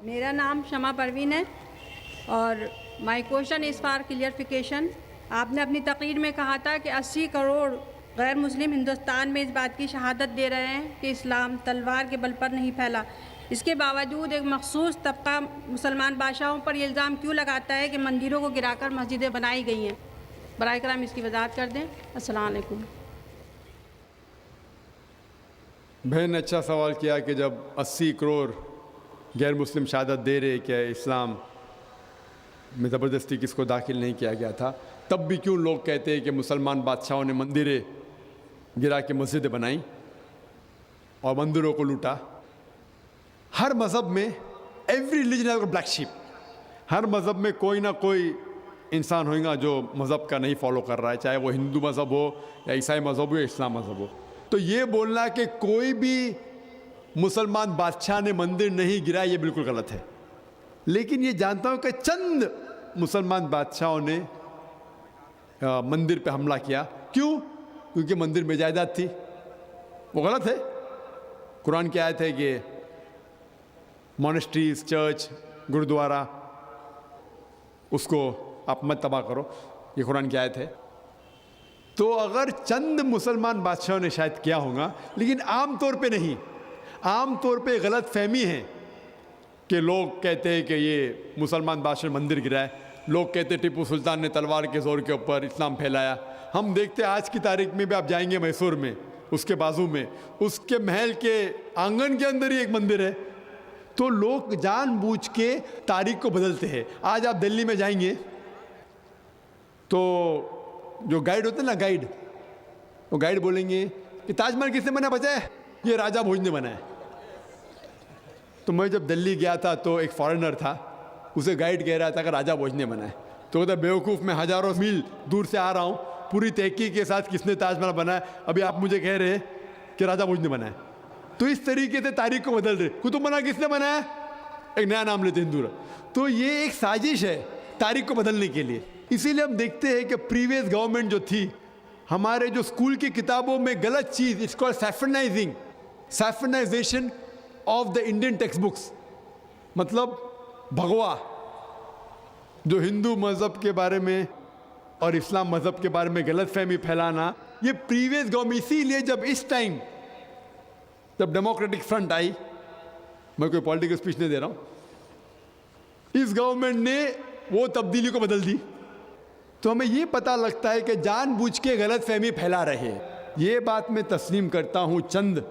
मेरा नाम शमा परवीन है और my question is for clarification. आपने अपनी तकरीर में कहा था कि 80 करोड़ गैर मुस्लिम हिंदुस्तान में इस बात की शहादत दे रहे हैं कि इस्लाम तलवार के बल पर नहीं फैला। इसके बावजूद एक मखसूस तबका मुसलमान बादशाहों पर यह इल्ज़ाम क्यों लगाता है कि मंदिरों को गिराकर मस्जिदें बनाई गई हैं? बराए कराम इसकी वजाहत कर दें। अस्सलाम वालेकुम। बहन ने अच्छा सवाल किया कि जब 80 करोड़ गैर मुस्लिम शहादत दे रहे कि इस्लाम में ज़बरदस्ती किसको दाखिल नहीं किया गया था, तब भी क्यों लोग कहते हैं कि मुसलमान बादशाहों ने मंदिरें गिरा के मस्जिदें बनाई और मंदिरों को लूटा। हर मज़हब में every religion has black sheep. हर मज़हब में कोई ना कोई इंसान होगा जो मज़हब का नहीं फॉलो कर रहा है, चाहे वो हिंदू मज़हब हो या ईसाई मज़हब हो या इस्लाम मज़हब हो। तो ये बोलना कि कोई भी मुसलमान बादशाह ने मंदिर नहीं गिराया, ये बिल्कुल गलत है। लेकिन ये जानता हूँ कि चंद मुसलमान बादशाहों ने मंदिर पे हमला किया। क्यों? क्योंकि मंदिर में जायदाद थी। वो गलत है। कुरान की आयत है कि मॉनेस्ट्रीज, चर्च, गुरुद्वारा, उसको आप मत तबाह करो, ये कुरान की आयत है। तो अगर चंद मुसलमान बादशाहों ने शायद किया होगा, लेकिन आम तौर पे नहीं। आम तौर पे गलत फहमी है कि लोग कहते हैं कि ये मुसलमान बादशाह ने मंदिर गिराए। लोग कहते हैं टीपू सुल्तान ने तलवार के ज़ोर के ऊपर इस्लाम फैलाया। हम देखते हैं आज की तारीख में भी, आप जाएंगे मैसूर में, उसके बाजू में, उसके महल के आंगन के अंदर ही एक मंदिर है। तो लोग जानबूझ के तारीख को बदलते हैं। आज आप दिल्ली में जाएंगे तो जो गाइड होते हैं ना, गाइड, वो गाइड बोलेंगे कि ताजमहल किसने बनाया? बचा है, ये राजा भोज ने बनाया। तो मैं जब दिल्ली गया था तो एक फॉरेनर था, उसे गाइड कह रहा था कि राजा भोज ने बनाया। तो कहता बेवकूफ़, मैं हज़ारों मील दूर से आ रहा हूँ, पूरी तहकीक के साथ किसने ताजमहल बनाया, अभी आप मुझे कह रहे हैं कि राजा भोज ने बनाया। तो इस तरीके से तारीख को बदल रहे। कुतुब मीनार किसने बनाया? एक नया नाम लेते हिंदू। तो ये एक साजिश है तारीख को बदलने के लिए। इसीलिए हम देखते हैं कि प्रीवियस गवर्नमेंट जो थी, हमारे जो स्कूल की किताबों में गलत चीज़, it's called saffronization of the Indian text books, मतलब भगवा, जो हिंदू मज़हब के बारे में और इस्लाम मज़हब के बारे में गलत फहमी फैलाना, ये प्रीवियस गवर्नमेंट। इसीलिए जब इस टाइम जब डेमोक्रेटिक फ्रंट आई, मैं कोई पॉलिटिकल स्पीच नहीं दे रहा हूँ, इस गवर्नमेंट ने वो तब्दीली को बदल दी। तो हमें ये पता लगता है कि जानबूझ के गलत फहमी फैला रहे हैं। ये बात मैं तस्लीम करता हूँ। चंद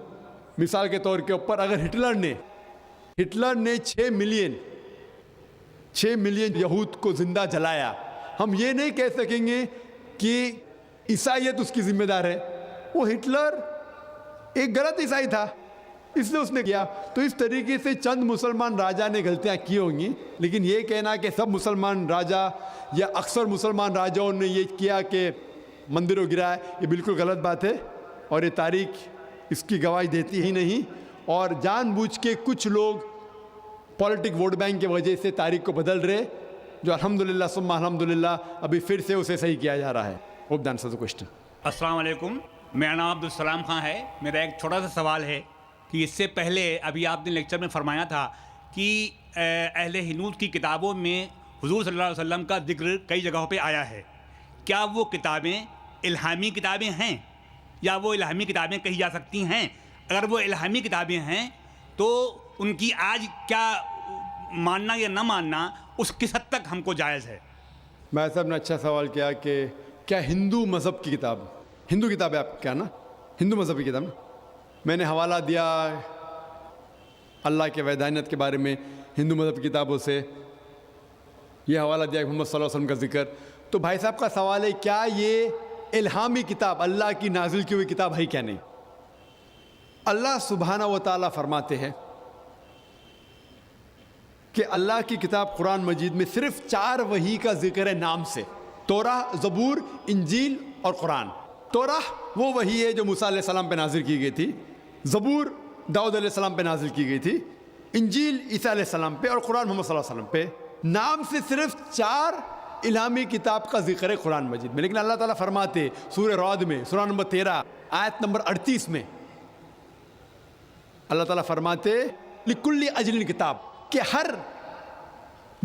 मिसाल के तौर के ऊपर, अगर हिटलर ने 6 मिलियन यहूद को जिंदा जलाया, हम ये नहीं कह सकेंगे कि ईसाईयत उसकी जिम्मेदार है। वो हिटलर एक गलत ईसाई था, इसलिए उसने किया। तो इस तरीके से चंद मुसलमान राजा ने गलतियां की होंगी, लेकिन ये कहना कि सब मुसलमान राजा या अक्सर मुसलमान राजाओं ने ये किया कि मंदिरों गिराया, ये बिल्कुल गलत बात है और ये तारीख इसकी गवाही देती ही नहीं। और जानबूझ के कुछ लोग पॉलिटिक वोट बैंक की वजह से तारीख को बदल रहे, जो अल्हम्दुलिल्लाह सुम्मा अल्हम्दुलिल्लाह अभी फिर से उसे सही किया जा रहा है। Hope that answers the question. अस्सलाम वालेकुम, मेरा नाम अब्दुल सलाम खां है। मेरा एक छोटा सा सवाल है कि इससे पहले अभी आपने लेक्चर में फरमाया था कि अहले हिनूद की किताबों में हुजूर सल्लल्लाहु अलैहि वसल्लम का जिक्र कई जगहों पे आया है। क्या वो किताबें इल्हामी किताबें हैं या वो इल्हामी किताबें कही जा सकती हैं? अगर वो इल्हामी किताबें हैं तो उनकी आज क्या मानना या न मानना उस किस हद तक हमको जायज़ है? मैं साहब ने अच्छा सवाल किया कि क्या हिंदू मज़हब की किताब, हिंदू किताब है आप क्या ना, हिंदू मज़हब की किताब, मैंने हवाला दिया अल्लाह के वैधानियत के बारे में हिंदू मज़हब की किताबों से, ये हवाला दिया मोहम्मद सल्लल्लाहु अलैहि वसल्लम का जिक्र। तो भाई साहब का सवाल है क्या ये इल्हामी किताब, अल्लाह की नाजिल की हुई किताब है क्या? नहीं। अल्लाह सुब्हाना व तआला फरमाते हैं कि अल्लाह की किताब कुरान मजीद में सिर्फ 4 वही का जिक्र है नाम से, तौराह, ज़बूर, इंजील और कुरान। तौराह वो वही है जो मूसा अलैहिस्सलाम पे नाजिल की गई थी, ज़बूर दाऊद अलैहिस्सलाम पे नाजिल की गई थी, इंजील ईसा अलैहिस्सलाम पे और कुरान मोहम्मद सल्लल्लाहु अलैहि वसल्लम पे। नाम से सिर्फ 4 इल्हामी किताब का जिक्र है कुरान मजीद में। लेकिन अल्लाह ताला फरमाते सूरह रअद में, सूरह नंबर 13 आयत नंबर 38 में, अल्लाह ताला फरमाते लिकुल्ली अजलिन किताब, कि हर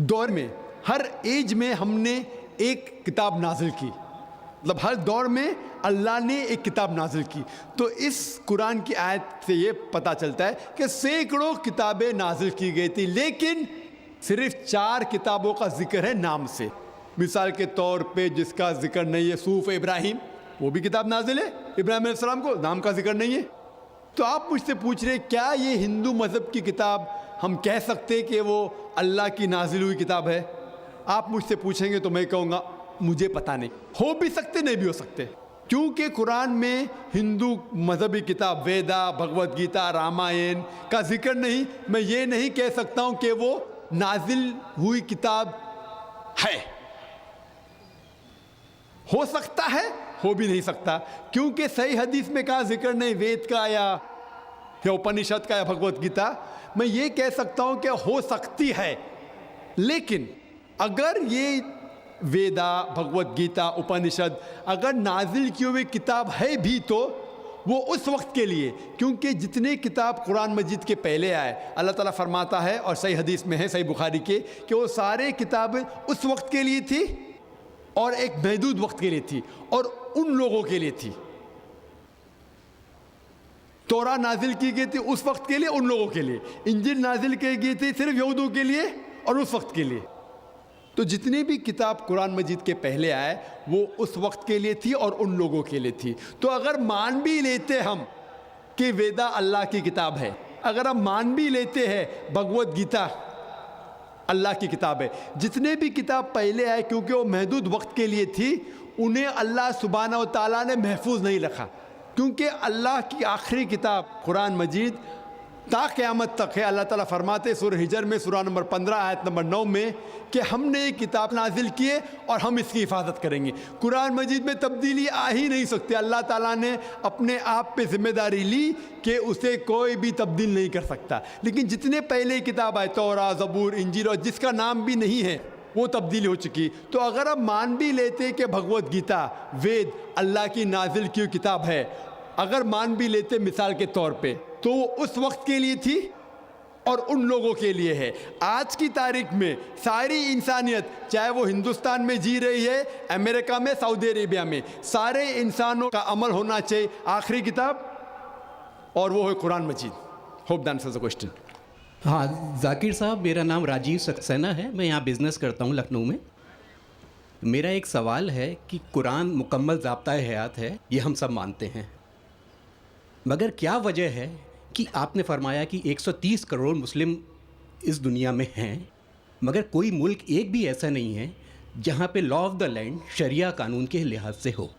दौर में, हर एज में हमने एक किताब नाजिल की, मतलब हर दौर में अल्लाह ने एक किताब नाजिल की। तो इस कुरान की आयत से ये पता चलता है कि सैकड़ों किताबें नाजिल की गई थी, लेकिन सिर्फ 4 किताबों का जिक्र है नाम से। मिसाल के तौर पे जिसका जिक्र नहीं है सूफ़ इब्राहिम, वो भी किताब नाजिल है, इब्राहिम अलैहिस्सलाम को नाम का जिक्र नहीं है। तो आप मुझसे पूछ रहे क्या ये हिंदू मज़हब की किताब हम कह सकते कि वो अल्लाह की नाजिल हुई किताब है? आप मुझसे पूछेंगे तो मैं कहूँगा मुझे पता नहीं, हो भी सकते नहीं भी हो सकते, क्योंकि कुरान में हिंदू मजहबी किताब वेदा, भगवत गीता, रामायण का जिक्र नहीं। मैं ये नहीं कह सकता हूँ कि वो नाजिल हुई किताब है। हो सकता है, हो भी नहीं सकता, क्योंकि सही हदीस में कहा जिक्र नहीं वेद का या उपनिषद का या भगवत गीता। मैं ये कह सकता हूँ कि हो सकती है, लेकिन अगर ये वेदा, भगवत गीता, उपनिषद अगर नाजिल की हुई किताब है भी तो वो उस वक्त के लिए, क्योंकि जितने किताब कुरान मजीद के पहले आए अल्लाह ताला फरमाता है और सही हदीस में है, सही बुखारी के, कि वो सारे किताबें उस वक्त के लिए थी और एक महदूद वक्त के लिए थी और उन लोगों के लिए थी। तौरा नाजिल की गई थी उस वक्त के लिए, उन लोगों के लिए। इंजील नाजिल की गई थी सिर्फ यहूदियों के लिए और उस वक्त के लिए। तो जितनी भी किताब कुरान मजीद के पहले आए वो उस वक्त के लिए थी और उन लोगों के लिए थी। तो अगर मान भी लेते हम कि वेदा अल्लाह की किताब है, अगर हम मान भी लेते हैं भगवत गीता अल्लाह की किताब है, जितने भी किताब पहले आए क्योंकि वो महदूद वक्त के लिए थी, उन्हें अल्लाह सुब्हानहू व तआला ने महफूज नहीं रखा, क्योंकि अल्लाह की आखिरी किताब कुरान मजीद ता क़यामत तक है। अल्लाह ताला फरमाते सूरह हिजर में सूरह नंबर 15 आयत नंबर 9 में कि हमने एक किताब नाजिल की है और हम इसकी हिफाजत करेंगे। कुरान मजीद में तब्दीली आ ही नहीं सकती। अल्लाह ताला ने अपने आप पे जिम्मेदारी ली कि उसे कोई भी तब्दील नहीं कर सकता। लेकिन जितने पहले किताब आए तौरा, ज़बूर, इंजील और जिसका नाम भी नहीं है वो तब्दीली हो चुकी। तो अगर हम मान भी लेते कि भगवत गीता वेद अल्लाह की नाजिल की किताब है, अगर मान भी लेते मिसाल के तौर पे, तो वो उस वक्त के लिए थी और उन लोगों के लिए है। आज की तारीख में सारी इंसानियत, चाहे वो हिंदुस्तान में जी रही है, अमेरिका में, सऊदी अरेबिया में, सारे इंसानों का अमल होना चाहिए आखिरी किताब और वो है Quran Majeed. Hope that answers the question. हाँ जाकिर साहब, मेरा नाम राजीव सक्सेना है, मैं यहाँ बिज़नेस करता हूँ लखनऊ में। मेरा एक सवाल है कि कुरान मुकम्मल ज़ाब्ता हयात है, ये हम सब मानते हैं, मगर क्या वजह है कि आपने फरमाया कि 130 करोड़ मुस्लिम इस दुनिया में हैं, मगर कोई मुल्क एक भी ऐसा नहीं है जहाँ पे लॉ ऑफ द लैंड शरिया कानून के लिहाज से हो।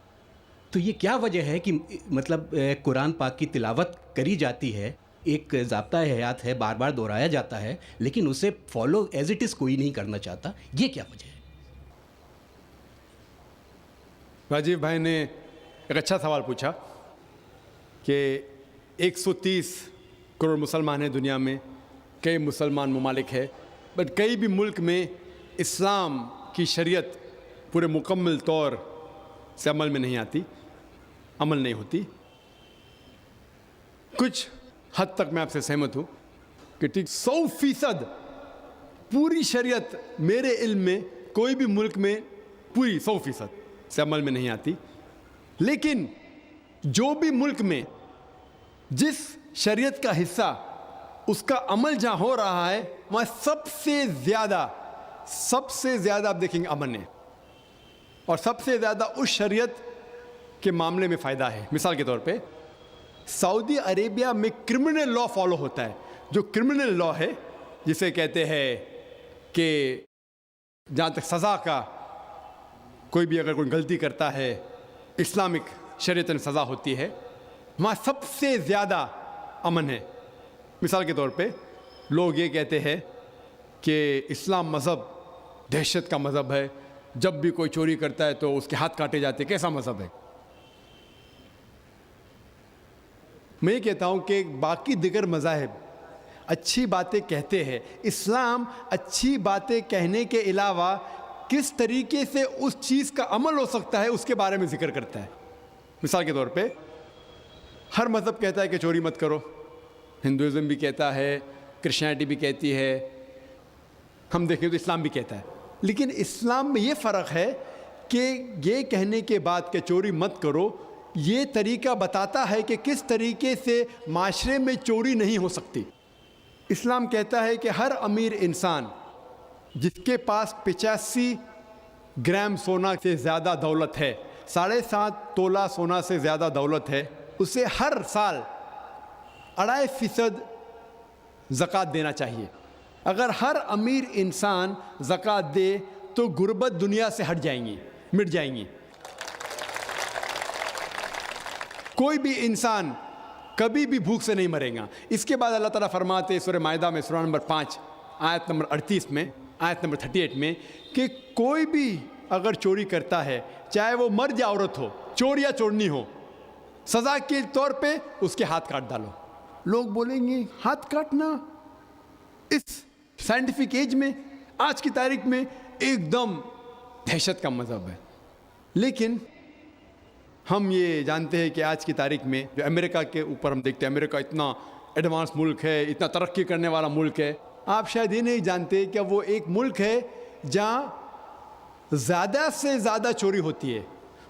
तो ये क्या वजह है कि मतलब कुरान पाक की तिलावत करी जाती है, एक ज़ाब्ता हयात है, बार बार दोहराया जाता है, लेकिन उसे फॉलो एज इट इज़ कोई नहीं करना चाहता, ये क्या वजह है? राजीव भाई ने एक अच्छा सवाल पूछा कि 130 करोड़ मुसलमान हैं दुनिया में, कई मुसलमान ममालिक है, बट कई भी मुल्क में इस्लाम की शरीयत पूरे मुकम्मल तौर से अमल में नहीं आती, अमल नहीं होती। कुछ हद तक मैं आपसे सहमत हूँ कि ठीक 100% पूरी शरीयत मेरे इल्म में कोई भी मुल्क में पूरी 100% से अमल में नहीं आती। लेकिन जो भी मुल्क में जिस शरीयत का हिस्सा उसका अमल जहाँ हो रहा है, वहाँ सबसे ज़्यादा आप देखेंगे अमन है और सबसे ज़्यादा उस शरीयत के मामले में फ़ायदा है। मिसाल के तौर पे सऊदी अरेबिया में क्रिमिनल लॉ फॉलो होता है। जो क्रिमिनल लॉ है, जिसे कहते हैं कि जहाँ तक सज़ा का, कोई भी अगर कोई गलती करता है इस्लामिक शरीयत में सज़ा होती है, वहाँ सबसे ज़्यादा अमन है। मिसाल के तौर पे लोग ये कहते हैं कि इस्लाम मज़हब दहशत का मज़हब है, जब भी कोई चोरी करता है तो उसके हाथ काटे जाते, कैसा मज़हब है? मैं ये कहता हूँ कि बाकी दिगर मज़ाहिब अच्छी बातें कहते हैं, इस्लाम अच्छी बातें कहने के अलावा किस तरीके से उस चीज़ का अमल हो सकता है उसके बारे में ज़िक्र करता है। मिसाल के तौर पे हर मज़हब कहता है कि चोरी मत करो, हिंदुज़म भी कहता है, क्रिश्चियनिटी भी कहती है, हम देखें तो इस्लाम भी कहता है, लेकिन इस्लाम में ये फ़र्क है कि ये कहने के बाद कि चोरी मत करो, ये तरीका बताता है कि किस तरीके से माशरे में चोरी नहीं हो सकती। इस्लाम कहता है कि हर अमीर इंसान जिसके पास 85 ग्राम सोना से ज़्यादा दौलत है, 7.5 तोला सोना से ज़्यादा दौलत है, उसे हर साल 2.5% ज़कात देना चाहिए। अगर हर अमीर इंसान ज़कात दे तो गुर्बत दुनिया से हट जाएंगी, मिट जाएंगी। कोई भी इंसान कभी भी भूख से नहीं मरेगा। इसके बाद अल्लाह ताला फरमाते हैं सूरह माइदा में सूरह नंबर 5 आयत नंबर 38 में, आयत नंबर 38 में कि कोई भी अगर चोरी करता है, चाहे वो मर्द या औरत हो, चोर या चोरनी हो, सज़ा के तौर पे उसके हाथ काट डालो। लोग बोलेंगे हाथ काटना इस साइंटिफिक एज में, आज की तारीख में एकदम दहशत का मज़हब है। लेकिन हम ये जानते हैं कि आज की तारीख में जो अमेरिका के ऊपर हम देखते हैं, अमेरिका इतना एडवांस मुल्क है, इतना तरक्की करने वाला मुल्क है, आप शायद ये नहीं जानते कि वो एक मुल्क है जहाँ ज़्यादा से ज़्यादा चोरी होती है।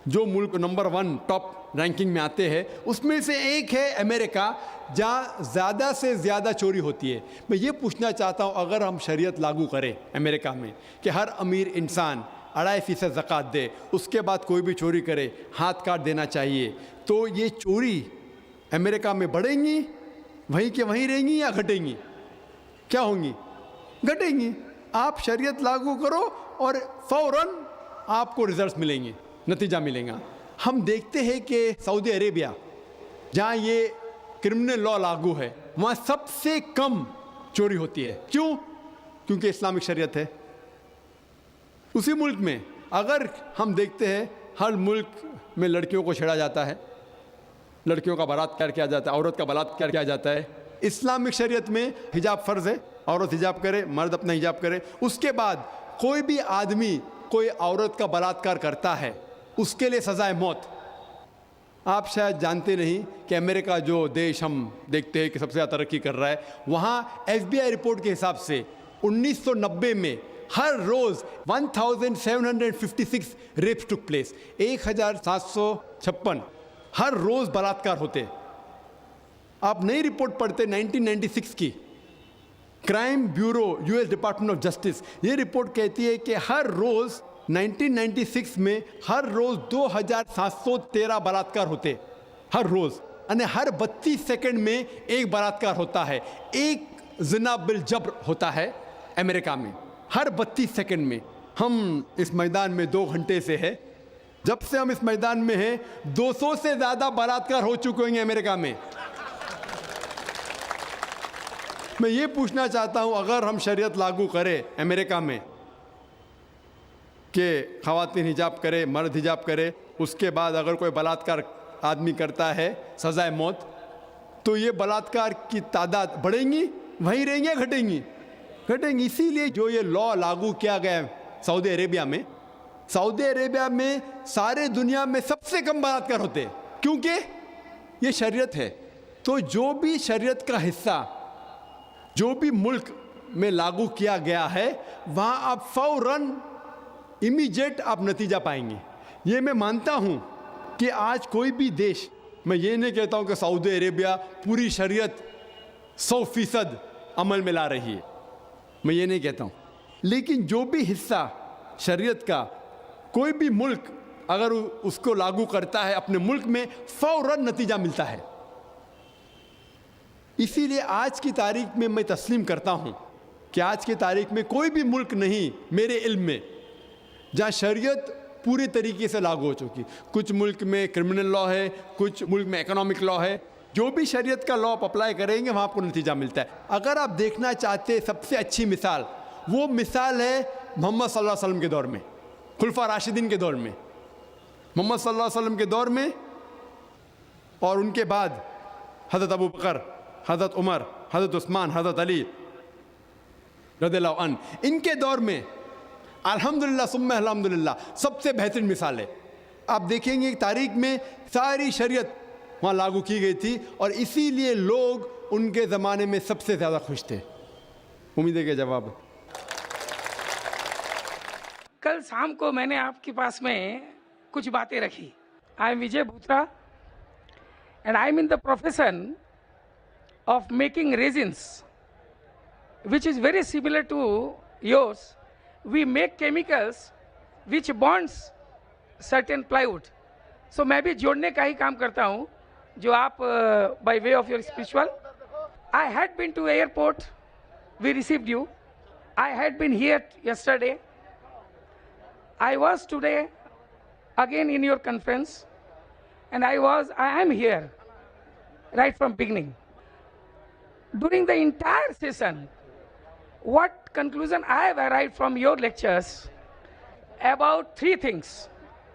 जो मुल्क नंबर 1 टॉप रैंकिंग में आते हैं उसमें से एक है अमेरिका, जहाँ ज़्यादा से ज़्यादा चोरी होती है। मैं ये पूछना चाहता हूँ, अगर हम शरीयत लागू करें अमेरिका में कि हर अमीर इंसान 2.5% ज़कात दे, उसके बाद कोई भी चोरी करे हाथ काट देना चाहिए, तो ये चोरी अमेरिका में बढ़ेंगी, वहीं के वहीं रहेंगी या घटेंगी? क्या होंगी? घटेंगी। आप शरीयत लागू करो और फ़ौरन आपको रिजल्ट्स मिलेंगे, नतीजा मिलेगा। हम देखते हैं कि सऊदी अरेबिया जहाँ ये क्रिमिनल लॉ लागू है, वहाँ सबसे कम चोरी होती है। क्यों? क्योंकि इस्लामिक शरीयत है उसी मुल्क में। अगर हम देखते हैं हर मुल्क में लड़कियों को छेड़ा जाता है, लड़कियों का बलात्कार किया जाता है, औरत का बलात्कार किया जाता है। इस्लामिक शरीयत में हिजाब फ़र्ज़ है, औरत हिजाब करे, मर्द अपना हिजाब करे। उसके बाद कोई भी आदमी कोई औरत का बलात्कार करता है, उसके लिए सज़ाए मौत। आप शायद जानते नहीं कि अमेरिका जो देश हम देखते हैं कि सबसे ज़्यादा तरक्की कर रहा है, वहाँ FBI रिपोर्ट के हिसाब से 1990 में हर रोज़ 1756 रेप्स टुक प्लेस, 1756 हर रोज़ बलात्कार होते। आप नई रिपोर्ट पढ़ते 1996 की, crime bureau US department of justice, ये रिपोर्ट कहती है कि हर रोज़ 1996 में हर रोज़ 2713 बलात्कार होते, हर रोज़, यानी हर 32 सेकंड में एक बलात्कार होता है, एक ज़िना बिल जब्र होता है अमेरिका में, हर 32 सेकंड में। हम इस मैदान में 2 घंटे से है, जब से हम इस मैदान में हैं 200 से ज़्यादा बलात्कार हो चुके होंगे अमेरिका में। मैं ये पूछना चाहता हूँ, अगर हम शरीयत लागू करें अमेरिका में कि ख़वातीन हिजाब करे, मर्द हिजाब करे, उसके बाद अगर कोई बलात्कार आदमी करता है सज़ाए मौत, तो ये बलात्कार की तादाद बढ़ेंगी, वहीं रहेंगी या घटेंगी? घटेंगी। इसीलिए जो ये लॉ लागू किया गया है सऊदी अरेबिया में, सऊदी अरेबिया में सारे दुनिया में सबसे कम बलात्कार होते हैं, क्योंकि ये शरीयत है। तो जो भी शरीयत का हिस्सा जो भी मुल्क में लागू किया गया है, वहाँ आप फ़ौरन इमीडिएट आप नतीजा पाएंगे। ये मैं मानता हूँ कि आज कोई भी देश, मैं ये नहीं कहता हूँ कि सऊदी अरेबिया पूरी शरीयत 100% अमल में ला रही है, मैं ये नहीं कहता हूँ, लेकिन जो भी हिस्सा शरीयत का कोई भी मुल्क अगर उसको लागू करता है अपने मुल्क में, फ़ौरन नतीजा मिलता है। इसीलिए आज की तारीख में मैं तस्लीम करता हूँ कि आज की तारीख में कोई भी मुल्क नहीं मेरे इल्म में जहाँ शरीयत पूरी तरीके से लागू हो चुकी। कुछ मुल्क में क्रिमिनल लॉ है, कुछ मुल्क में इकोनॉमिक लॉ है। जो भी शरीयत का लॉ आप अप्लाई करेंगे वहाँ आपको नतीजा मिलता है। अगर आप देखना चाहते हैं सबसे अच्छी मिसाल, वो मिसाल है मोहम्मद सल्लल्लाहु अलैहि वसल्लम के दौर में, खुलफा राशिदीन के दौर में, मोहम्मद सल्लल्लाहु अलैहि वसल्लम के दौर में, और उनके बाद हज़रत अबू बकर, हज़रत उमर, हज़रत उस्मान, हज़रत अली रज़ियल्लाहु अन्हु, इनके दौर में अल्हम्दुलिल्लाह सुम्मा अल्हम्दुलिल्लाह सबसे बेहतरीन मिसाल है। आप देखेंगे तारीख में सारी शरीयत वहाँ लागू की गई थी, और इसीलिए लोग उनके ज़माने में सबसे ज़्यादा खुश थे। उम्मीद है कि जवाब कल शाम को मैंने आपके पास में कुछ बातें रखी. I am Vijay Bhutra and I am in the profession of making resins, which is very similar to yours. We make chemicals which bonds certain plywood. So मैं भी जोड़ने का ही काम करता हूँ जो आप by way of your spiritual. I had been to airport. We received you. I had been here yesterday. I was today again in your conference, and I am here right from beginning. During the entire session, what conclusion I have arrived from your lectures about three things.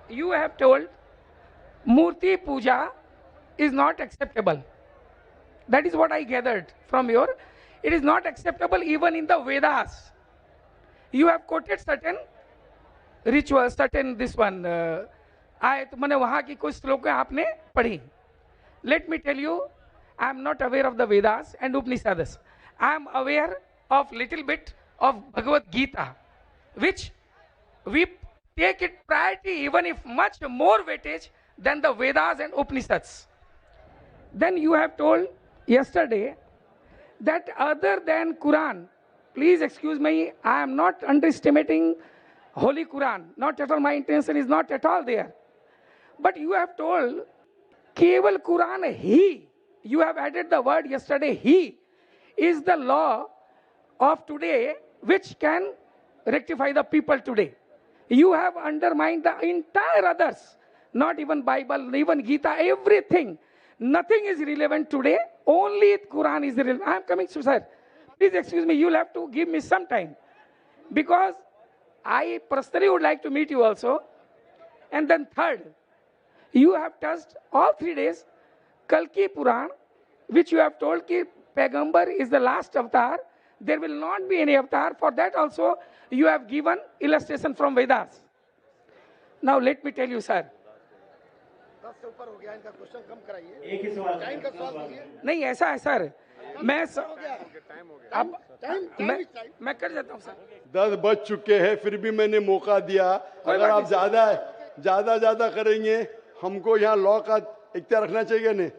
You have told Murti Puja is not acceptable. That is what I gathered from your. It is not acceptable even in the Vedas. You have quoted certain rituals, certain this one. मैंने वहाँ की कुछ श्लोकें आपने पढ़ी. Let me tell you, I am not aware of the Vedas and Upanishads. I am aware of little bit of Bhagavad Gita, which we take it priority even if much more weightage than the Vedas and Upanishads. Then you have told yesterday that other than Quran, please excuse me, I am not underestimating Holy Quran. Not at all, my intention is not at all there. But you have told Keval Quran He. You have added the word yesterday, He is the law of today which can rectify the people today. You have undermined the entire others, not even Bible, even Gita, everything. Nothing is relevant today, only Quran is relevant. I am coming to sir. Please excuse me, you will have to give me some time. Because I personally would like to meet you also. And then third, you have touched all 3 days Kalki Puran, which you have told कि Paigambar is the last avatar. There will not be any avatar. For that also, you have given illustration from Vedas. Now let me tell you, sir. नहीं ऐसा है sir, मैं कर देता हूँ sir. 10 बज चुके हैं, फिर भी मैंने मौका दिया. अगर आप ज्यादा करेंगे, हमको यहाँ लॉ का इख्तियार रखना चाहिए नहीं.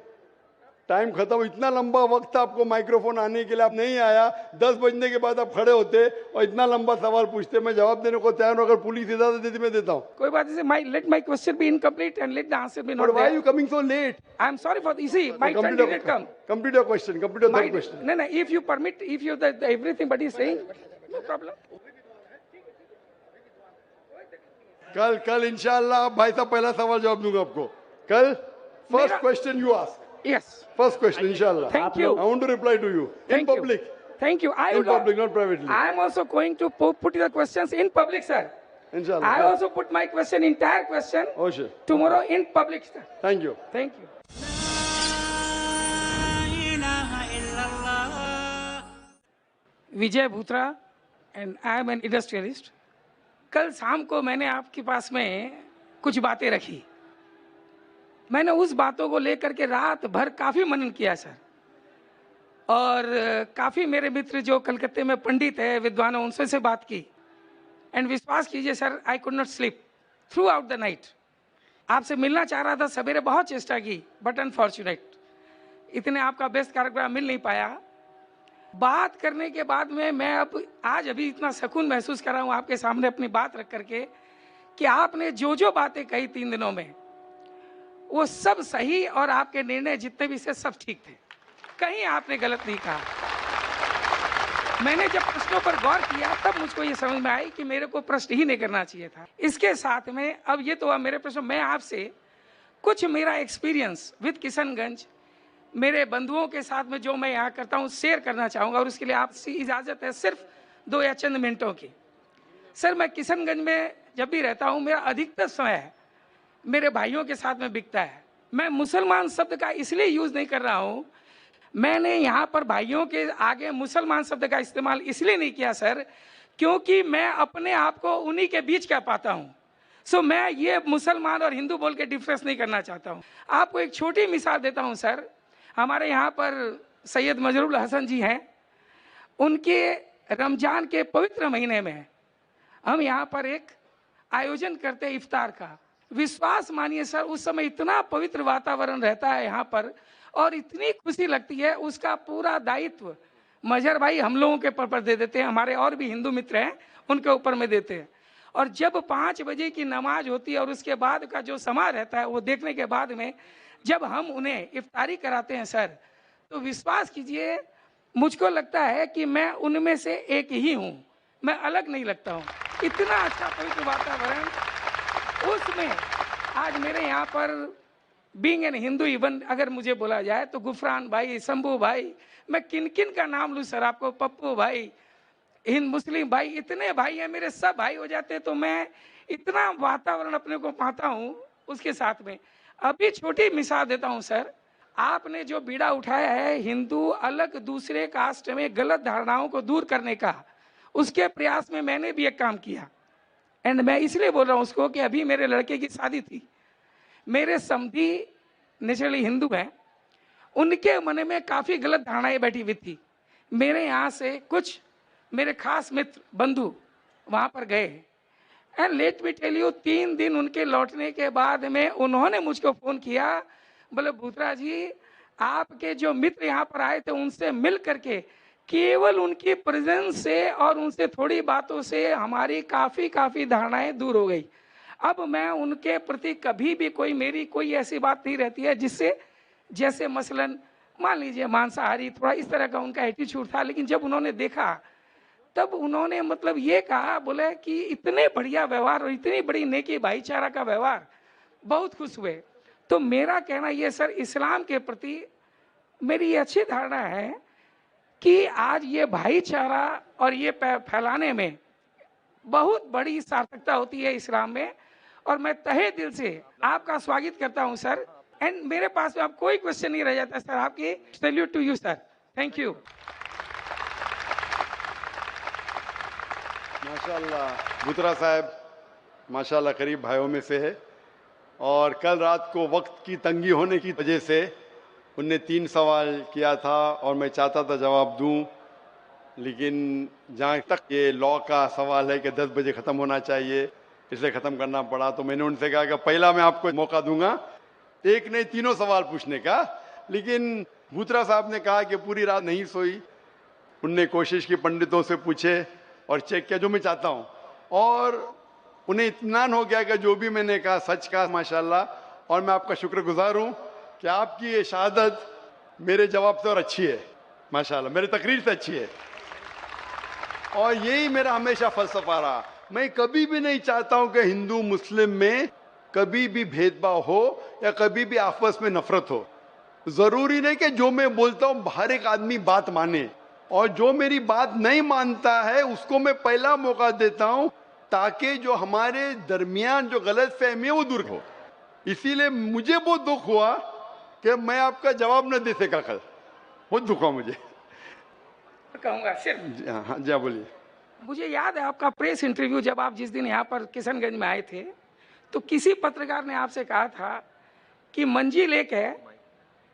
टाइम खत्म. इतना लंबा वक्त आपको माइक्रोफोन आने के लिए, आप नहीं आया. 10 बजने के बाद आप खड़े होते और इतना लंबा सवाल पूछते. मैं जवाब देने को तैयार हूं. अगर पुलिस इजाजत देती मैं देता हूं. कोई बात नहीं. Let my question be incomplete and let the answer be not there. But why are you coming so late? I am sorry for this. See, my turn did not come. Complete your question. Complete your third question. No, if you permit, if you the everything but he is saying, no problem. कल इंशाअल्लाह भाई साहब पहला सवाल जवाब दूंगा आपको. कल first question you ask. Yes. First question, inshallah. Thank you. I want to reply to you in public. Thank you. In public, not privately. I am also going to put the questions in public, sir. Inshallah. I also put my question, entire question, Oh, sure. tomorrow in public, sir. Thank you. Thank you. Vijay भूत्रा and I am an industrialist. कल शाम को मैंने आपके पास में कुछ बातें रखी. मैंने उस बातों को लेकर के रात भर काफ़ी मनन किया सर. और काफ़ी मेरे मित्र जो कलकत्ते में पंडित है, विद्वान, उनसे से बात की. एंड विश्वास कीजिए sir, I could not sleep through out the night. आपसे मिलना चाह रहा था, सवेरे बहुत चेष्टा की, बट अनफॉर्चुनेट इतने आपका बेस्ट कार्यक्रम मिल नहीं पाया. बात करने के बाद में मैं आज अभी इतना सुकून महसूस कर रहा हूँ आपके सामने अपनी बात रख करके कि आपने जो बातें कही 3 दिनों में वो सब सही, और आपके निर्णय जितने भी से सब ठीक थे. कहीं आपने गलत नहीं कहा. मैंने जब प्रश्नों पर गौर किया तब मुझको ये समझ में आई कि मेरे को प्रश्न ही नहीं करना चाहिए था. इसके साथ में अब ये तो मेरे प्रश्न, मैं आपसे कुछ मेरा एक्सपीरियंस विद किशनगंज, मेरे बंधुओं के साथ में जो मैं यहाँ करता हूँ, शेयर करना चाहूँगा. और उसके लिए आपसे इजाज़त है सिर्फ 2 या चंद मिनटों की. सर, मैं किशनगंज में जब भी रहता हूँ, मेरा अधिकतर समय मेरे भाइयों के साथ में बिकता है. मैं मुसलमान शब्द का इसलिए यूज़ नहीं कर रहा हूँ, मैंने यहाँ पर भाइयों के आगे मुसलमान शब्द का इस्तेमाल इसलिए नहीं किया सर, क्योंकि मैं अपने आप को उन्हीं के बीच कह पाता हूँ. सो मैं ये मुसलमान और हिंदू बोल के डिफरेंस नहीं करना चाहता हूँ. आपको एक छोटी मिसाल देता हूँ सर. हमारे यहाँ पर सैयद मजरूल हसन जी हैं. उनके रमज़ान के पवित्र महीने में हम यहाँ पर एक आयोजन करते हैं इफ्तार का। विश्वास मानिए सर, उस समय इतना पवित्र वातावरण रहता है यहाँ पर और इतनी खुशी लगती है, उसका पूरा दायित्व मजहर भाई हम लोगों के ऊपर दे देते हैं, हमारे और भी हिंदू मित्र हैं उनके ऊपर में देते हैं। और जब 5 बजे की नमाज होती है और उसके बाद का जो समय रहता है वो देखने के बाद में जब हम उन्हें इफ्तारी कराते हैं सर, तो विश्वास कीजिए मुझको लगता है कि मैं उनमें से एक ही हूँ, मैं अलग नहीं लगता हूँ। इतना अच्छा पवित्र वातावरण उसमें। आज मेरे यहाँ पर बीइंग एन हिंदू इवन अगर मुझे बोला जाए तो गुफरान भाई, शंभू भाई, मैं किन किन का नाम लूँ सर आपको, पप्पू भाई, हिंद मुस्लिम भाई, इतने भाई हैं मेरे, सब भाई हो जाते तो मैं इतना वातावरण अपने को पाता हूँ उसके साथ में। अभी छोटी मिसाल देता हूँ सर, आपने जो बीड़ा उठाया है हिंदू अलग दूसरे कास्ट में गलत धारणाओं को दूर करने का, उसके प्रयास में मैंने भी एक काम किया। एंड मैं इसलिए बोल रहा हूँ उसको कि अभी मेरे लड़के की शादी थी, मेरे समधी नेचुरली हिंदू हैं, उनके मन में काफ़ी गलत धारणाएं बैठी हुई थी। मेरे यहाँ से कुछ मेरे खास मित्र बंधु वहाँ पर गए and let me tell you, 3 दिन उनके लौटने के बाद में उन्होंने मुझको फ़ोन किया, बोले भूतरा जी आपके जो मित्र यहाँ पर आए थे उनसे मिल करके केवल उनकी प्रेजेंस से और उनसे थोड़ी बातों से हमारी काफ़ी धारणाएं दूर हो गई। अब मैं उनके प्रति कभी भी मेरी कोई ऐसी बात नहीं रहती है जिससे, जैसे मसलन मान लीजिए मांसाहारी, थोड़ा इस तरह का उनका एटीट्यूड था। लेकिन जब उन्होंने देखा तब उन्होंने मतलब ये कहा, बोले कि इतने बढ़िया व्यवहार और इतनी बड़ी नेकी भाईचारा का व्यवहार, बहुत खुश हुए। तो मेरा कहना ये सर, इस्लाम के प्रति मेरी ये अच्छी धारणा है कि आज ये भाईचारा और ये फैलाने में बहुत बड़ी सार्थकता होती है इस्लाम में। और मैं तहे दिल से आपका स्वागत करता हूं सर। एंड मेरे पास में अब कोई क्वेश्चन नहीं रह जाता सर, आपकी salute to you sir, thank you. माशाल्लाह भूतरा साहब माशाल्लाह करीब भाइयों में से है, और कल रात को वक्त की तंगी होने की वजह से उनने 3 सवाल किया था और मैं चाहता था जवाब दूं, लेकिन जहाँ तक ये लॉ का सवाल है कि 10 बजे ख़त्म होना चाहिए, इसलिए ख़त्म करना पड़ा। तो मैंने उनसे कहा कि पहला मैं आपको मौका दूंगा, एक नहीं 3 सवाल पूछने का। लेकिन भूतरा साहब ने कहा कि पूरी रात नहीं सोई, उनने कोशिश की, पंडितों से पूछे और चेक किया जो मैं चाहता हूँ, और उन्हें इत्मीनान हो गया कि जो भी मैंने कहा सच कहा माशाल्लाह। और मैं आपका शुक्रगुजार हूँ कि आपकी ये शहादत मेरे जवाब से और अच्छी है माशाल्लाह, मेरी तकरीर से अच्छी है। और यही मेरा हमेशा फलसफा रहा, मैं कभी भी नहीं चाहता हूं कि हिंदू मुस्लिम में कभी भी भेदभाव हो या कभी भी आपस में नफरत हो। जरूरी नहीं कि जो मैं बोलता हूं हर एक आदमी बात माने, और जो मेरी बात नहीं मानता है उसको मैं पहला मौका देता हूं ताकि जो हमारे दरमियान जो गलत फहमी है वो दूर हो। इसीलिए मुझे बहुत दुख हुआ कि मैं आपका जवाब न दे सका कल, बहुत दुख हुआ मुझे। कहूँगा सिर्फ हाँ जी बोलिए। मुझे याद है आपका प्रेस इंटरव्यू, जब आप जिस दिन यहाँ पर किशनगंज में आए थे तो किसी पत्रकार ने आपसे कहा था कि मंजिल एक है,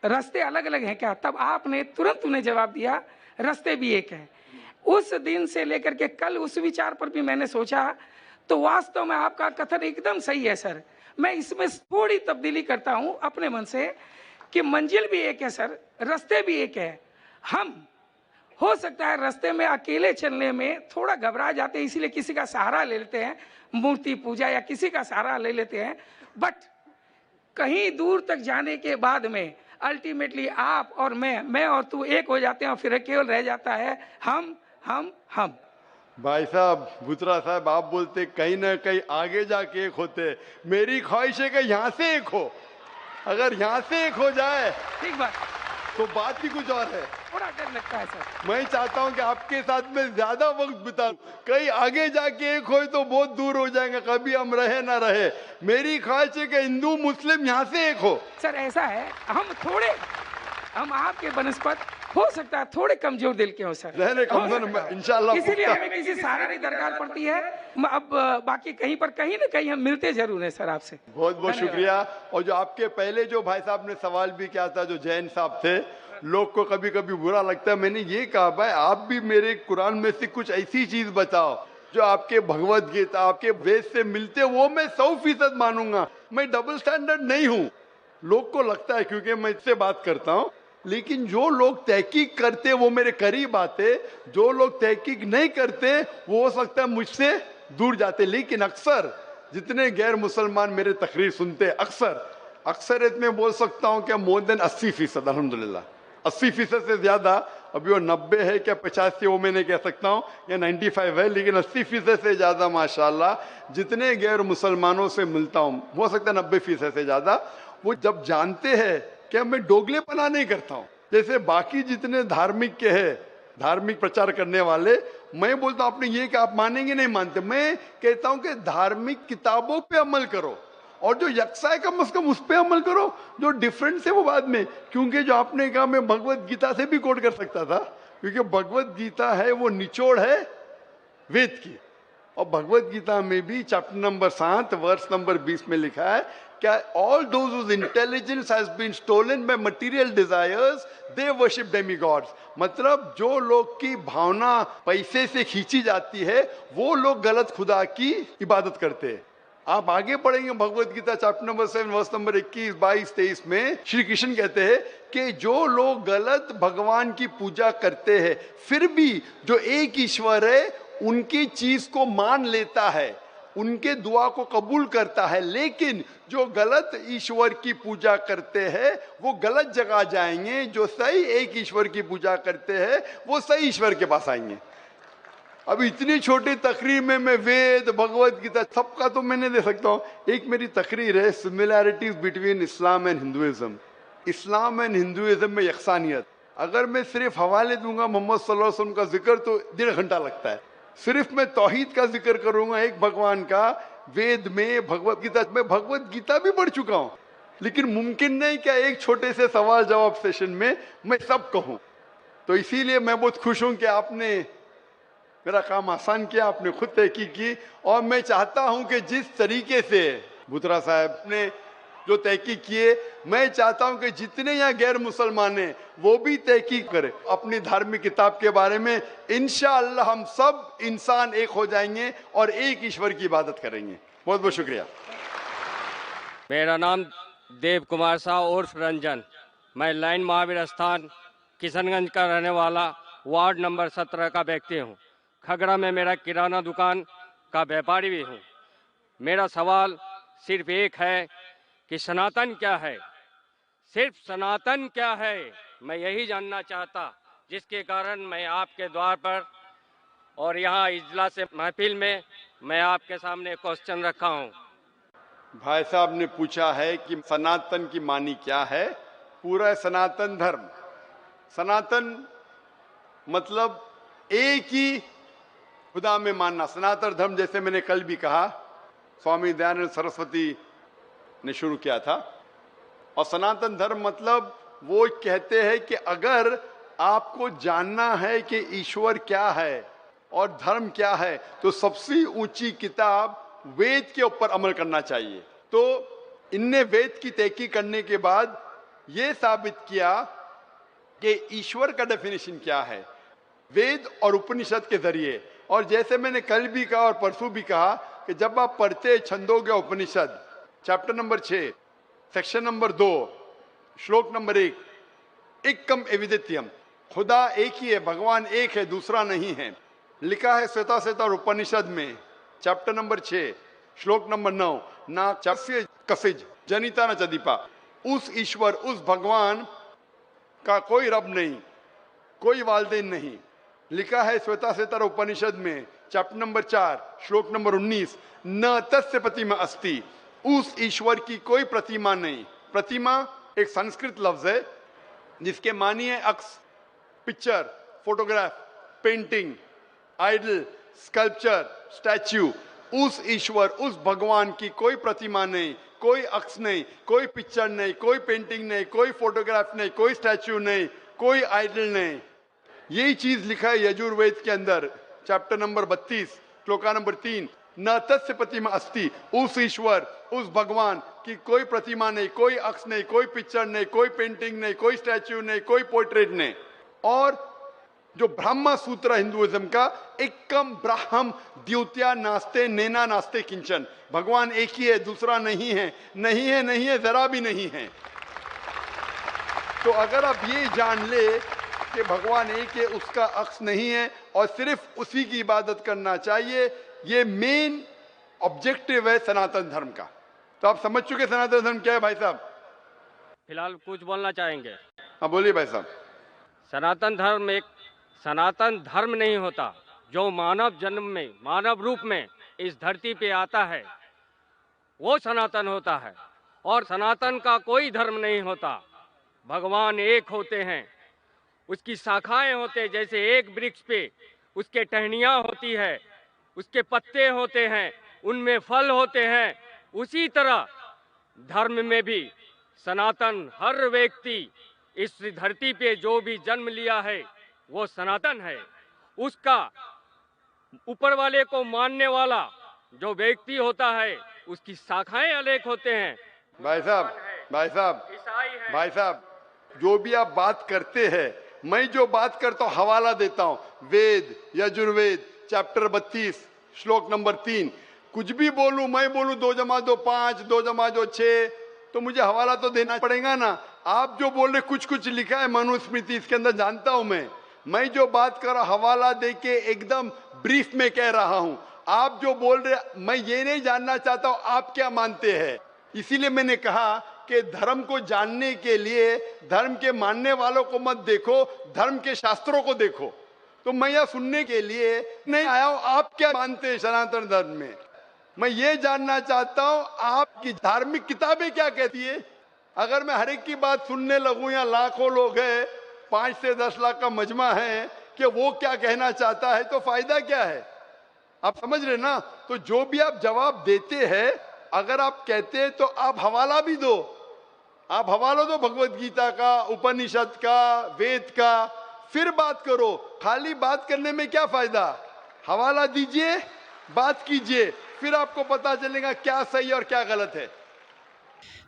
रास्ते अलग अलग हैं क्या? तब आपने तुरंत उन्हें जवाब दिया रास्ते भी एक है। उस दिन से लेकर के कल उस विचार पर भी मैंने सोचा, तो वास्तव में आपका कथन एकदम सही है सर। मैं इसमें थोड़ी तब्दीली करता हूँ अपने मन से कि मंजिल भी एक है सर, रास्ते भी एक है। हम हो सकता है रास्ते में अकेले चलने में थोड़ा घबरा जाते हैं, इसीलिए किसी का सहारा ले लेते हैं, मूर्ति पूजा या किसी का सहारा ले लेते हैं। बट कहीं दूर तक जाने के बाद में अल्टीमेटली आप और मैं और तू एक हो जाते हैं और फिर केवल रह जाता है हम। भाई साहब भूतरा साहब, आप बोलते कहीं ना कहीं आगे जाके एक होते, मेरी ख्वाहिश है कि यहाँ से एक हो। अगर यहाँ से एक हो जाए ठीक बात, तो बात ही कुछ और है। थोड़ा डर लगता है सर। मैं चाहता हूं कि आपके साथ में ज्यादा वक्त बिताऊं, कहीं आगे जाके एक हो तो बहुत दूर हो जाएंगे, कभी हम रहे ना रहे। मेरी ख्वाहिश है कि हिंदू मुस्लिम यहाँ से एक हो। सर ऐसा है, हम आपके बनस्पत हो सकता है थोड़े कमजोर दिल के हो सर, रहने कमजोर इंशाल्लाह, इसीलिए हमें किसी सहारा की दरकार पड़ती है। अब बाकी कहीं ना कहीं हम मिलते जरूर हैं सर आपसे। बहुत बहुत शुक्रिया। और जो आपके पहले जो भाई साहब ने सवाल भी किया था, जो जैन साहब थे, लोग को कभी कभी बुरा लगता है, मैंने ये कहा भाई आप भी मेरे कुरान में से कुछ ऐसी चीज बताओ जो आपके भगवत गीता आपके वेद से मिलते वो मैं 100% मानूंगा। मैं डबल स्टैंडर्ड नहीं हूं। लोग को लगता है क्योंकि मैं इससे बात करता हूं, लेकिन जो लोग तहकीक करते वो मेरे करीब आते, जो लोग तहकीक नहीं करते वो हो सकता है मुझसे दूर जाते। लेकिन अक्सर जितने गैर मुसलमान मेरे तकरीर सुनते, अक्सर में बोल सकता हूं कि मोर देन 80%, अल्हम्दुलिल्लाह 80% से ज्यादा। अभी वो 90 है क्या 85 वो मैं नहीं कह सकता हूँ, या 95 है, लेकिन 80% से ज्यादा माशाल्लाह जितने गैर मुसलमानों से मिलता हूँ, हो सकता है 90% से ज्यादा, वो जब जानते हैं कि मैं दोगलेपना नहीं करता हूँ। जैसे बाकी जितने धार्मिक के हैं, धार्मिक प्रचार करने वाले, मैं बोलता हूँ आपने ये कि आप मानेंगे नहीं मानते, मैं कहता हूँ कि धार्मिक किताबों पे अमल करो और जो यकसा है कम से कम उस पे अमल करो, जो डिफरेंस है वो बाद में। क्योंकि जो आपने कहा मैं भगवत गीता से भी कोट कर सकता था, क्योंकि भगवत गीता है वो निचोड़ है वेद की। और भगवत गीता में भी चैप्टर नंबर 7 वर्स नंबर 20 में लिखा है क्या all those whose intelligence has been stolen by material desires they worship demigods. मतलब जो लोग की भावना पैसे से खींची जाती है वो लोग गलत खुदा की इबादत करते हैं। आप आगे पढ़ेंगे Bhagavad Gita chapter number 7 verse number 21, 22, 23 में श्री कृष्ण कहते हैं कि जो लोग गलत भगवान की पूजा करते हैं फिर भी जो एक ईश्वर है उनकी चीज को मान लेता है, उनके दुआ को कबूल करता है, लेकिन जो गलत ईश्वर की पूजा करते हैं वो गलत जगह जाएंगे, जो सही एक ईश्वर की पूजा करते हैं वो सही ईश्वर के पास आएंगे। अब इतनी छोटी तकरीर में मैं वेद भगवत गीता सबका तो मैं नहीं दे सकता हूँ। एक मेरी तकरीर है similarities between Islam and Hinduism. Islam and Hinduism में यकसानियत। अगर मैं सिर्फ हवाले दूंगा मोहम्मद सल्लल्लाहु अलैहि वसल्लम का जिक्र तो 1.5 घंटा लगता है। सिर्फ मैं तौहीद का जिक्र करूंगा, एक भगवान का, वेद में भगवत गीता में, भगवत गीता भी पढ़ चुका हूँ, लेकिन मुमकिन नहीं क्या एक छोटे से सवाल जवाब सेशन में मैं सब कहूँ। तो इसीलिए मैं बहुत खुश हूं कि आपने मेरा काम आसान किया, आपने खुद तहकीक की, और मैं चाहता हूं कि जिस तरीके से बुतरा साहब ने जो तहकीक किए, मैं चाहता हूं कि जितने यहाँ गैर मुसलमान हैं वो भी तहकीक करें अपनी धार्मिक किताब के बारे में। इंशाअल्लाह हम सब इंसान एक हो जाएंगे और एक ईश्वर की इबादत करेंगे। बहुत बहुत शुक्रिया। मेरा नाम देव कुमार साहु उर्फ रंजन, मैं लाइन महावीर स्थान किशनगंज का रहने वाला वार्ड नंबर 17 का व्यक्ति हूँ। खगड़ा में मेरा किराना दुकान का व्यापारी भी हूँ। मेरा सवाल सिर्फ एक है कि सनातन क्या है, सिर्फ सनातन क्या है, मैं यही जानना चाहता, जिसके कारण मैं आपके द्वार पर और यहाँ इजलास महफिल में मैं आपके सामने क्वेश्चन रखा हूँ। भाई साहब ने पूछा है कि सनातन की मानी क्या है। पूरा सनातन धर्म, सनातन मतलब एक ही खुदा में मानना। सनातन धर्म जैसे मैंने कल भी कहा स्वामी दयानंद सरस्वती ने शुरू किया था। और सनातन धर्म मतलब वो कहते हैं कि अगर आपको जानना है कि ईश्वर क्या है और धर्म क्या है तो सबसे ऊंची किताब वेद के ऊपर अमल करना चाहिए। तो इनने वेद की तहकीक करने के बाद ये साबित किया कि ईश्वर का डेफिनेशन क्या है वेद और उपनिषद के जरिए। और जैसे मैंने कल भी कहा और परसों भी कहा कि जब आप पढ़ते छंदोग्य उपनिषद चैप्टर नंबर 6 सेक्शन नंबर 2 श्लोक नंबर 1, एकम एविदित्यम, खुदा एक ही है, भगवान एक है, दूसरा नहीं है, लिखा है श्वेताश्वेतर उपनिषद में चैप्टर नंबर 6 श्लोक नंबर 9, ना चस्य कसिज जनिता न चदीपा। उस ईश्वर, उस भगवान का कोई रब नहीं, कोई वालदेन नहीं। लिखा है श्वेताश्वेतर उपनिषद में चैप्टर नंबर 4 श्लोक नंबर 19, न तस्य प्रतिमा अस्ति, उस ईश्वर की कोई प्रतिमा नहीं। प्रतिमा एक संस्कृत लफ्ज है जिसके मानी है अक्स, picture, photograph, painting, idol, sculpture, statue. उस ईश्वर, उस भगवान की कोई प्रतिमा नहीं, कोई अक्स नहीं, कोई पिक्चर नहीं, कोई पेंटिंग नहीं, कोई फोटोग्राफ नहीं, कोई स्टैच्यू नहीं, कोई आइडल नहीं। यही चीज लिखा है यजुर्वेद के अंदर चैप्टर नंबर 32 श्लोका नंबर 3, न तस्य प्रतिमा अस्ति, उस ईश्वर, उस भगवान की कोई प्रतिमा नहीं, कोई अक्स नहीं, कोई पिक्चर नहीं, कोई पेंटिंग नहीं, कोई स्टैच्यू नहीं, कोई पोर्ट्रेट नहीं। और जो ब्रह्मा सूत्र हिंदुइज्म का, एकम ब्राह्म द्योत्या नास्ते नैना नास्ते किंचन, भगवान एक ही है, दूसरा नहीं है, नहीं है, नहीं है, जरा भी नहीं है। तो अगर आप ये जान ले कि भगवान एक है, उसका अक्स नहीं है और सिर्फ उसी की इबादत करना चाहिए, ये मेन ऑब्जेक्टिव है सनातन धर्म का। तो आप समझ चुके सनातन धर्म क्या है भाई साहब? फिलहाल कुछ बोलना चाहेंगे? हाँ बोलिए भाई साहब। सनातन धर्म एक सनातन धर्म नहीं होता, जो मानव जन्म में मानव रूप में इस धरती पे आता है वो सनातन होता है। और सनातन का कोई धर्म नहीं होता। भगवान एक होते हैं, उसकी शाखाएं होते हैं, जैसे एक वृक्ष पे उसके टहनियाँ होती है, उसके पत्ते होते हैं, उनमें फल होते हैं, उसी तरह धर्म में भी सनातन, हर व्यक्ति इस धरती पे जो भी जन्म लिया है वो सनातन है। उसका ऊपर वाले को मानने वाला जो व्यक्ति होता है उसकी शाखाएं अनेक होते हैं। भाई साहब, भाई साहब, भाई साहब, जो भी आप बात करते हैं, मैं जो बात करता हूँ हवाला देता हूँ, वेद यजुर्वेद चैप्टर 32 श्लोक नंबर 3। कुछ भी बोलूं, मैं बोलूं 2 + 2 5, 2 + 2 6, तो मुझे हवाला तो देना पड़ेगा ना। आप जो बोल रहे कुछ कुछ लिखा है मनुस्मृति, इसके अंदर जानता हूं मैं जो बात कर रहा हवाला दे के एकदम ब्रीफ में कह रहा हूं। आप जो बोल रहे, मैं ये नहीं जानना चाहता हूं आप क्या मानते हैं। इसीलिए मैंने कहा कि धर्म को जानने के लिए धर्म के मानने वालों को मत देखो, धर्म के शास्त्रों को देखो। तो मैं यह सुनने के लिए नहीं आया हूं आप क्या मानते हैं सनातन धर्म में। मैं ये जानना चाहता हूं आपकी धार्मिक किताबें क्या कहती है। अगर मैं हर एक की बात सुनने लगूं, या लाखों लोग हैं, 5 से 10 लाख का मजमा है, कि वो क्या कहना चाहता है, तो फायदा क्या है। आप समझ रहे ना। तो जो भी आप जवाब देते हैं, अगर आप कहते हैं तो आप हवाला भी दो। आप हवाला दो भगवत गीता का, उपनिषद का, वेद का, फिर बात करो। खाली बात करने में क्या फायदा। हवाला दीजिए, बात कीजिए, फिर आपको पता चलेगा क्या सही और क्या गलत है।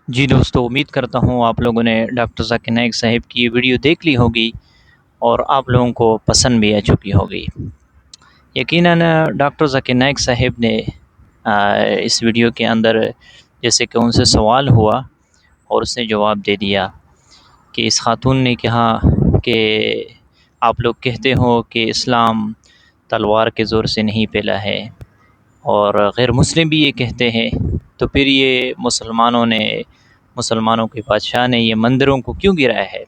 जी दोस्तों, उम्मीद करता हूँ आप लोगों ने डॉक्टर ज़ाकिर नाइक साहब की वीडियो देख ली होगी और आप लोगों को पसंद भी आ चुकी होगी। यकीनन डॉक्टर ज़ाकिर नाइक साहब ने इस वीडियो के अंदर जैसे कि उनसे सवाल हुआ और उसने जवाब दे दिया कि इस खातून ने कहा कि आप लोग कहते हो कि इस्लाम तलवार के ज़ोर से नहीं फैला है और गैर मुस्लिम भी ये कहते हैं, तो फिर ये मुसलमानों के बादशाह ने ये मंदिरों को क्यों गिराया है।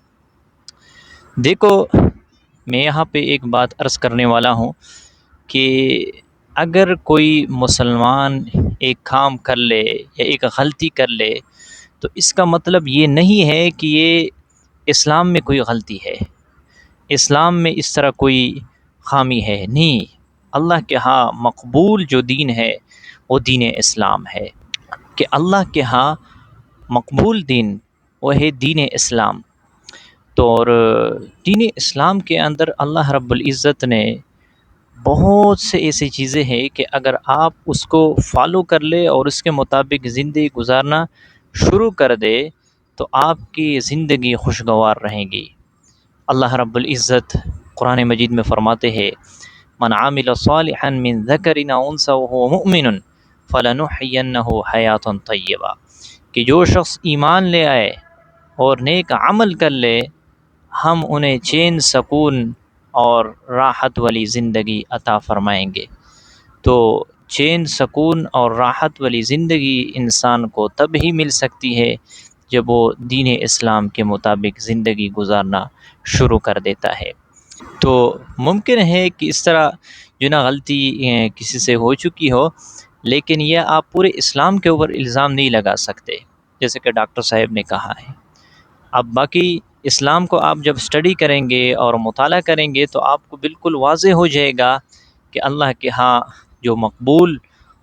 देखो, मैं यहाँ पे एक बात अर्ज़ करने वाला हूँ कि अगर कोई मुसलमान एक काम कर ले या एक गलती कर ले, तो इसका मतलब ये नहीं है कि ये इस्लाम में कोई गलती है, इस्लाम में इस तरह कोई खामी है। नहीं, अल्लाह के यहाँ मकबूल जो दीन है वो दीन इस्लाम है, कि अल्लाह के यहाँ मकबूल दीन वो है दीन इस्लाम। तो और दीन इस्लाम के अंदर अल्लाह रब्बुल इज़्ज़त ने बहुत से ऐसी चीज़ें हैं कि अगर आप उसको फॉलो कर ले और उसके मुताबिक ज़िंदगी गुजारना शुरू कर दे तो आपकी ज़िंदगी खुशगवार रहेगी। अल्लाह रब्बुल इज़्ज़त कुरान मजीद में फ़रमाते हैं, मन आमिल सालिहन मिन ज़करिन औ उन्सा व हुवा मुमिनुन फलनुहयिन्नहु हयातन तय्यबा, कि जो शख्स ईमान ले आए और नेक अमल कर ले, हम उन्हें चैन सकून और राहत वाली ज़िंदगी अता फ़रमाएंगे। तो चैन सकून और राहत वाली ज़िंदगी इंसान को तब ही मिल सकती है जब वो दीन इस्लाम के मुताबिक ज़िंदगी गुजारना शुरू कर देता है। तो मुमकिन है कि इस तरह जो ना गलती किसी से हो चुकी हो, लेकिन यह आप पूरे इस्लाम के ऊपर इल्ज़ाम नहीं लगा सकते, जैसे कि डॉक्टर साहब ने कहा है। अब बाकी इस्लाम को आप जब स्टडी करेंगे और मुताला करेंगे तो आपको बिल्कुल वाज़ेह हो जाएगा कि अल्लाह के यहाँ जो मकबूल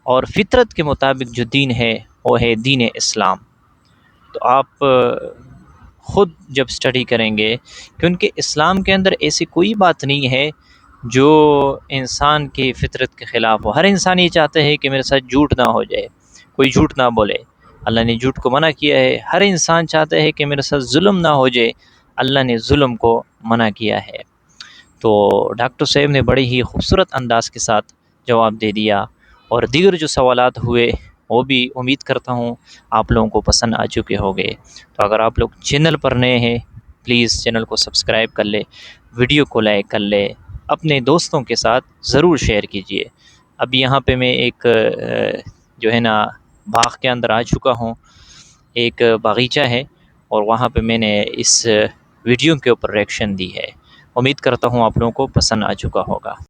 और फ़ितरत के मुताबिक जो दीन है वो है दीन इस्लाम। तो आप ख़ुद जब स्टडी करेंगे, क्योंकि इस्लाम के अंदर ऐसी कोई बात नहीं है जो इंसान की फ़ितरत के ख़िलाफ़ हो। हर इंसान ये चाहता है कि मेरे साथ झूठ ना हो जाए, कोई झूठ ना बोले, अल्लाह ने झूठ को मना किया है। हर इंसान चाहता है कि मेरे साथ जुल्म ना हो जाए, अल्लाह ने जुल्म को मना किया है। तो डॉक्टर साहब ने बड़े ही खूबसूरत अंदाज के साथ जवाब दे दिया, और दीगर जो सवालात हुए वो भी उम्मीद करता हूँ आप लोगों को पसंद आ चुके होंगे। तो अगर आप लोग चैनल पर नए हैं प्लीज़ चैनल को सब्सक्राइब कर ले, वीडियो को लाइक कर ले, अपने दोस्तों के साथ ज़रूर शेयर कीजिए। अब यहाँ पे मैं एक जो है ना बाग के अंदर आ चुका हूँ, एक बागीचा है, और वहाँ पे मैंने इस वीडियो के ऊपर रिएक्शन दी है। उम्मीद करता हूँ आप लोगों को पसंद आ चुका होगा।